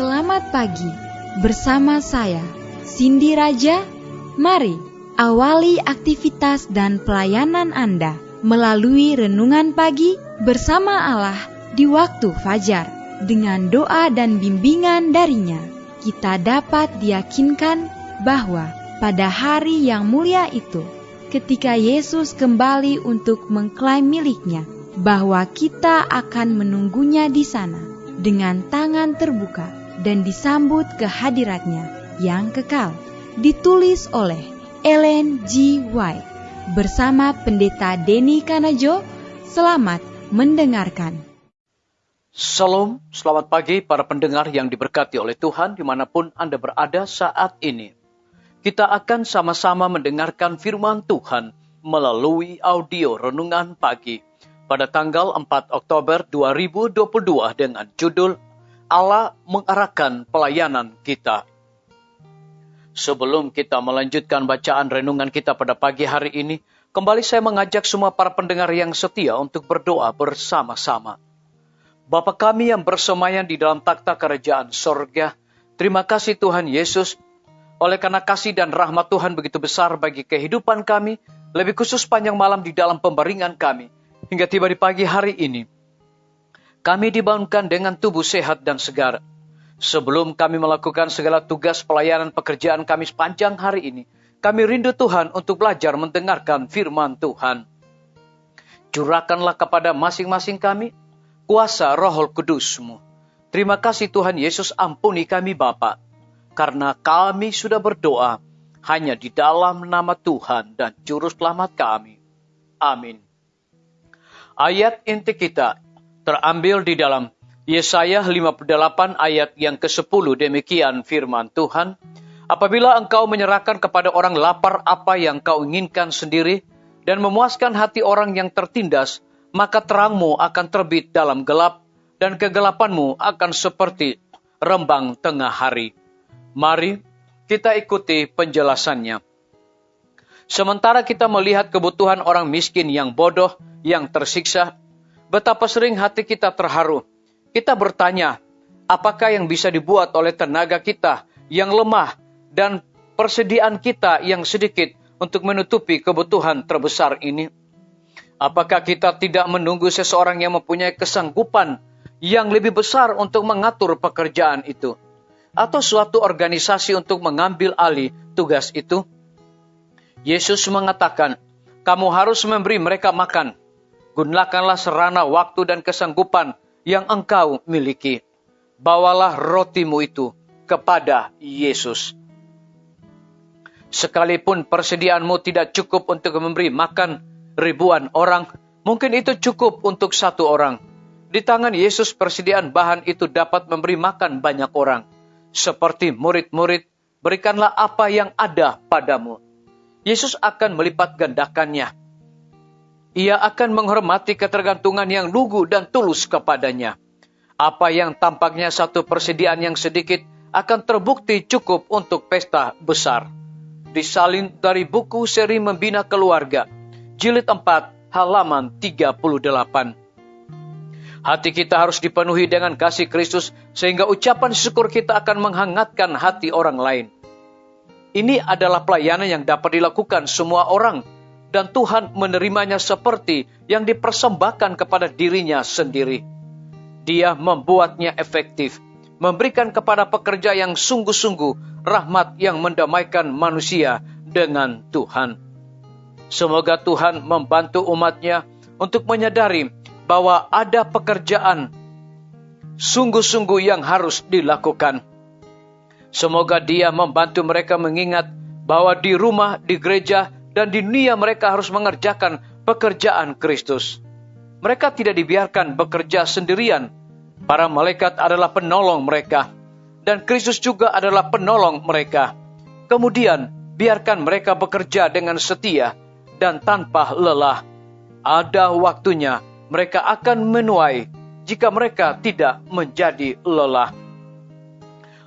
Selamat pagi, bersama saya, Cindy Raja. Mari awali aktivitas dan pelayanan Anda melalui renungan pagi bersama Allah di waktu fajar. Dengan doa dan bimbingan darinya, kita dapat diyakinkan bahwa pada hari yang mulia itu, ketika Yesus kembali untuk mengklaim miliknya, bahwa kita akan menunggunya di sana dengan tangan terbuka dan disambut ke hadiratnya yang kekal. Ditulis oleh Ellen G. White bersama Pendeta Denny Kanajo. Selamat mendengarkan. Salam, selamat pagi para pendengar yang diberkati oleh Tuhan dimanapun Anda berada saat ini. Kita akan sama-sama mendengarkan firman Tuhan melalui audio renungan pagi pada tanggal 4 Oktober 2022 dengan judul Allah mengarahkan pelayanan kita. Sebelum kita melanjutkan bacaan renungan kita pada pagi hari ini, kembali saya mengajak semua para pendengar yang setia untuk berdoa bersama-sama. Bapa kami yang bersemayam di dalam takhta kerajaan sorga, terima kasih Tuhan Yesus, oleh karena kasih dan rahmat Tuhan begitu besar bagi kehidupan kami, lebih khusus panjang malam di dalam pembaringan kami, hingga tiba di pagi hari ini. Kami dibangunkan dengan tubuh sehat dan segar. Sebelum kami melakukan segala tugas pelayanan pekerjaan kami sepanjang hari ini, kami rindu Tuhan untuk belajar mendengarkan firman Tuhan. Curahkanlah kepada masing-masing kami kuasa Roh Kudus-Mu. Terima kasih Tuhan Yesus, ampuni kami Bapa, karena kami sudah berdoa hanya di dalam nama Tuhan dan Juru Selamat kami. Amin. Ayat inti kita terambil di dalam Yesaya 58 ayat yang ke-10. Demikian firman Tuhan. Apabila engkau menyerahkan kepada orang lapar apa yang kau inginkan sendiri dan memuaskan hati orang yang tertindas, maka terangmu akan terbit dalam gelap dan kegelapanmu akan seperti rembang tengah hari. Mari kita ikuti penjelasannya. Sementara kita melihat kebutuhan orang miskin yang bodoh, yang tersiksa, betapa sering hati kita terharu. Kita bertanya, apakah yang bisa dibuat oleh tenaga kita yang lemah dan persediaan kita yang sedikit untuk menutupi kebutuhan terbesar ini? Apakah kita tidak menunggu seseorang yang mempunyai kesanggupan yang lebih besar untuk mengatur pekerjaan itu? Atau suatu organisasi untuk mengambil alih tugas itu? Yesus mengatakan, kamu harus memberi mereka makan. Gunakanlah serana waktu dan kesanggupan yang engkau miliki. Bawalah rotimu itu kepada Yesus. Sekalipun persediaanmu tidak cukup untuk memberi makan ribuan orang, mungkin itu cukup untuk satu orang. Di tangan Yesus persediaan bahan itu dapat memberi makan banyak orang. Seperti murid-murid, berikanlah apa yang ada padamu. Yesus akan melipat gandakannya. Ia akan menghormati ketergantungan yang lugu dan tulus kepadanya. Apa yang tampaknya satu persediaan yang sedikit akan terbukti cukup untuk pesta besar. Disalin dari buku seri Membina Keluarga, jilid 4, halaman 38. Hati kita harus dipenuhi dengan kasih Kristus, sehingga ucapan syukur kita akan menghangatkan hati orang lain. Ini adalah pelayanan yang dapat dilakukan semua orang, dan Tuhan menerimanya seperti yang dipersembahkan kepada dirinya sendiri. Dia membuatnya efektif, memberikan kepada pekerja yang sungguh-sungguh rahmat yang mendamaikan manusia dengan Tuhan. Semoga Tuhan membantu umatnya untuk menyadari bahwa ada pekerjaan sungguh-sungguh yang harus dilakukan. Semoga Dia membantu mereka mengingat bahwa di rumah, di gereja, dan di dunia mereka harus mengerjakan pekerjaan Kristus. Mereka tidak dibiarkan bekerja sendirian. Para malaikat adalah penolong mereka, dan Kristus juga adalah penolong mereka. Kemudian, biarkan mereka bekerja dengan setia dan tanpa lelah. Ada waktunya mereka akan menuai jika mereka tidak menjadi lelah.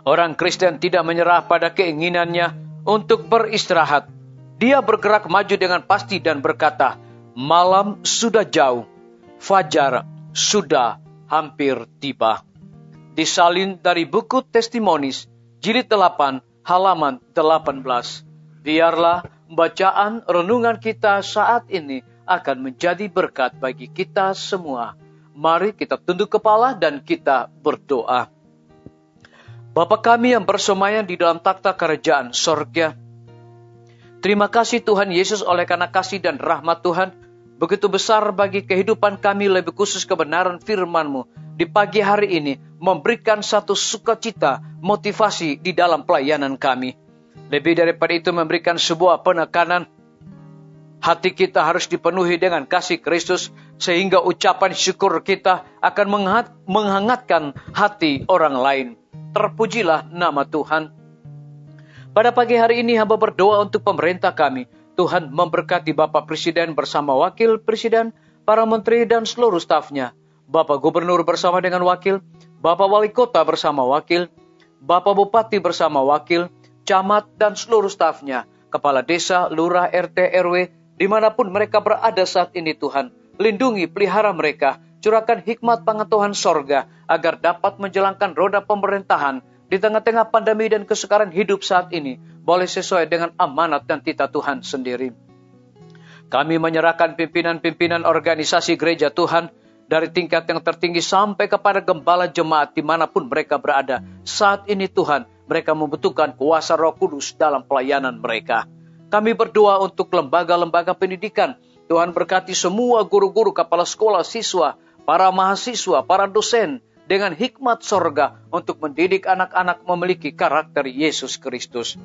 Orang Kristen tidak menyerah pada keinginannya untuk beristirahat. Dia bergerak maju dengan pasti dan berkata, malam sudah jauh, fajar sudah hampir tiba. Disalin dari buku Testimonies, jilid 8, halaman 18. Biarlah bacaan renungan kita saat ini akan menjadi berkat bagi kita semua. Mari kita tunduk kepala dan kita berdoa. Bapa kami yang bersemayam di dalam takhta kerajaan sorga, terima kasih Tuhan Yesus oleh karena kasih dan rahmat Tuhan begitu besar bagi kehidupan kami, lebih khusus kebenaran firman-Mu di pagi hari ini memberikan satu sukacita, motivasi di dalam pelayanan kami. Lebih daripada itu memberikan sebuah penekanan. Hati kita harus dipenuhi dengan kasih Kristus sehingga ucapan syukur kita akan menghangatkan hati orang lain. Terpujilah nama Tuhan. Pada pagi hari ini hamba berdoa untuk pemerintah kami. Tuhan memberkati Bapak Presiden bersama Wakil Presiden, para menteri dan seluruh stafnya. Bapak Gubernur bersama dengan wakil, Bapak Wali Kota bersama wakil, Bapak Bupati bersama wakil, camat dan seluruh stafnya, kepala desa, lurah, RT, RW, dimanapun mereka berada saat ini Tuhan. Lindungi, pelihara mereka, curahkan hikmat pengetahuan sorga, agar dapat menjalankan roda pemerintahan di tengah-tengah pandemi dan kesukaran hidup saat ini, boleh sesuai dengan amanat dan titah Tuhan sendiri. Kami menyerahkan pimpinan-pimpinan organisasi gereja Tuhan, dari tingkat yang tertinggi sampai kepada gembala jemaat dimanapun mereka berada. Saat ini Tuhan, mereka membutuhkan kuasa Roh Kudus dalam pelayanan mereka. Kami berdoa untuk lembaga-lembaga pendidikan. Tuhan berkati semua guru-guru, kepala sekolah, siswa, para mahasiswa, para dosen, dengan hikmat sorga untuk mendidik anak-anak memiliki karakter Yesus Kristus.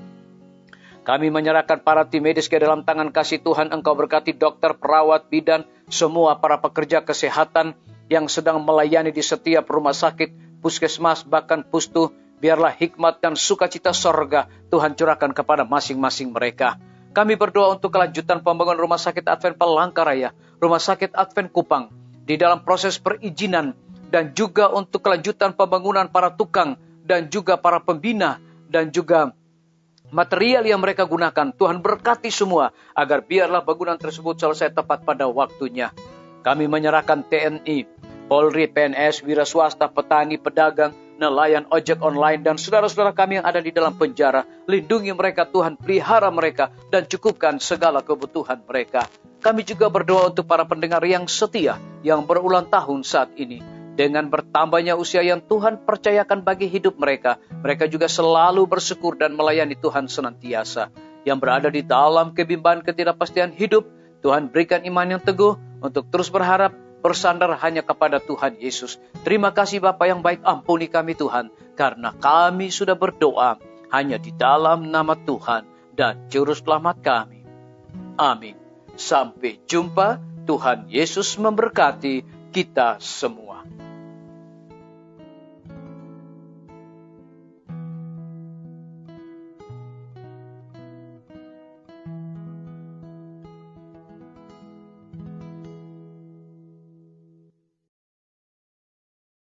Kami menyerahkan para tim medis ke dalam tangan kasih Tuhan. Engkau berkati dokter, perawat, bidan, semua para pekerja kesehatan yang sedang melayani di setiap rumah sakit, puskesmas, bahkan pustu. Biarlah hikmat dan sukacita sorga Tuhan curahkan kepada masing-masing mereka. Kami berdoa untuk kelanjutan pembangunan Rumah Sakit Advent Palangkaraya, Rumah Sakit Advent Kupang, di dalam proses perizinan, dan juga untuk kelanjutan pembangunan para tukang, dan juga para pembina, dan juga material yang mereka gunakan. Tuhan berkati semua agar biarlah bangunan tersebut selesai tepat pada waktunya. Kami menyerahkan TNI, Polri, PNS, wira swasta, petani, pedagang, nelayan, ojek online, dan saudara-saudara kami yang ada di dalam penjara. Lindungi mereka Tuhan, pelihara mereka, dan cukupkan segala kebutuhan mereka. Kami juga berdoa untuk para pendengar yang setia, yang berulang tahun saat ini. Dengan bertambahnya usia yang Tuhan percayakan bagi hidup mereka, mereka juga selalu bersyukur dan melayani Tuhan senantiasa. Yang berada di dalam kebimbangan ketidakpastian hidup, Tuhan berikan iman yang teguh untuk terus berharap, bersandar hanya kepada Tuhan Yesus. Terima kasih Bapa yang baik, ampuni kami Tuhan, karena kami sudah berdoa hanya di dalam nama Tuhan dan Juru Selamat kami. Amin. Sampai jumpa, Tuhan Yesus memberkati kita semua.